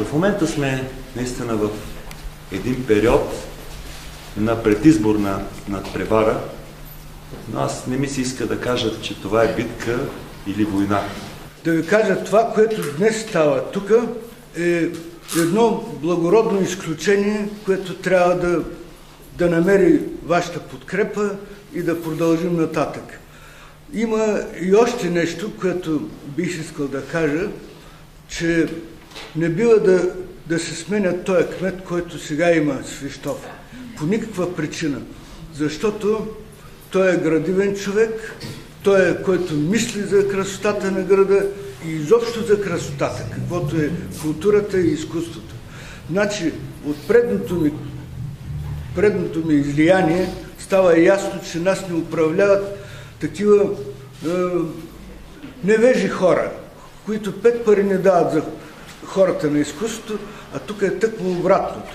В момента сме наистина в един период на предизборна надпревара, но аз не ми се иска да кажа, че това е битка или война. Да ви кажа, това, което днес става тук, е едно благородно изключение, което трябва да намери вашата подкрепа и да продължим нататък. Има и още нещо, което бих искал да кажа, че не бива да се сменя този кмет, който сега има Свищов. По никаква причина. Защото той е градивен човек, той е който мисли за красотата на града и изобщо за красотата, каквото е културата и изкуството. Значи, от предното ми излияние става ясно, че нас не управляват такива невежи хора, които 5 пари не дават за хората на изкуството, а тук е тъкмо обратното.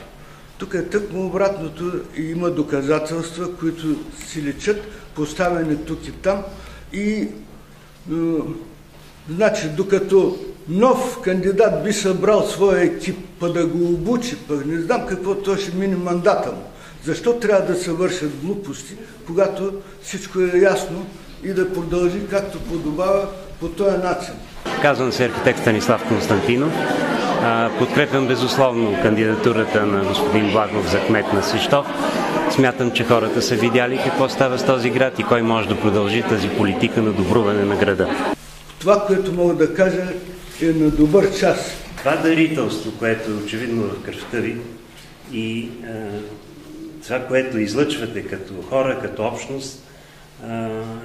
Тук е тъкмо обратното и има доказателства, които си личат, поставени тук и там. И значи, докато нов кандидат би събрал своя екип, па да го обучи, пък не знам какво той ще мине мандата му. Защо трябва да се вършат глупости, когато всичко е ясно и да продължи както подобава по този начин? Казвам се архитект Станислав Константинов. Подкрепям безусловно кандидатурата на господин Благов за кмет на Свищов. Смятам, че хората са видяли какво става с този град и кой може да продължи тази политика на добруване на града. Това, което мога да кажа, е на добър час. Това дарителство, което е очевидно в кръвта ви и това, което излъчвате като хора, като общност,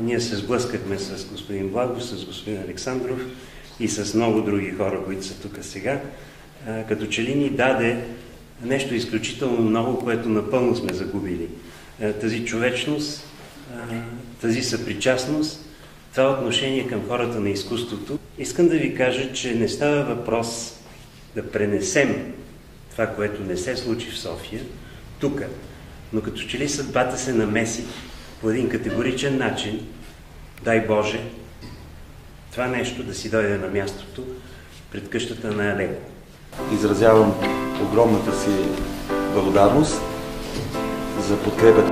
ние се сблъскахме с господин Благов, с господин Александров и с много други хора, които са тук сега, като че ли ни даде нещо изключително много, което напълно сме загубили. Тази човечност, тази съпричастност, това отношение към хората на изкуството. Искам да ви кажа, че не става въпрос да пренесем това, което не се случи в София, тук, но като че ли съдбата се намеси по един категоричен начин, дай Боже, това нещо да си дойде на мястото пред къщата на Алего. Изразявам огромната си благодарност за подкрепата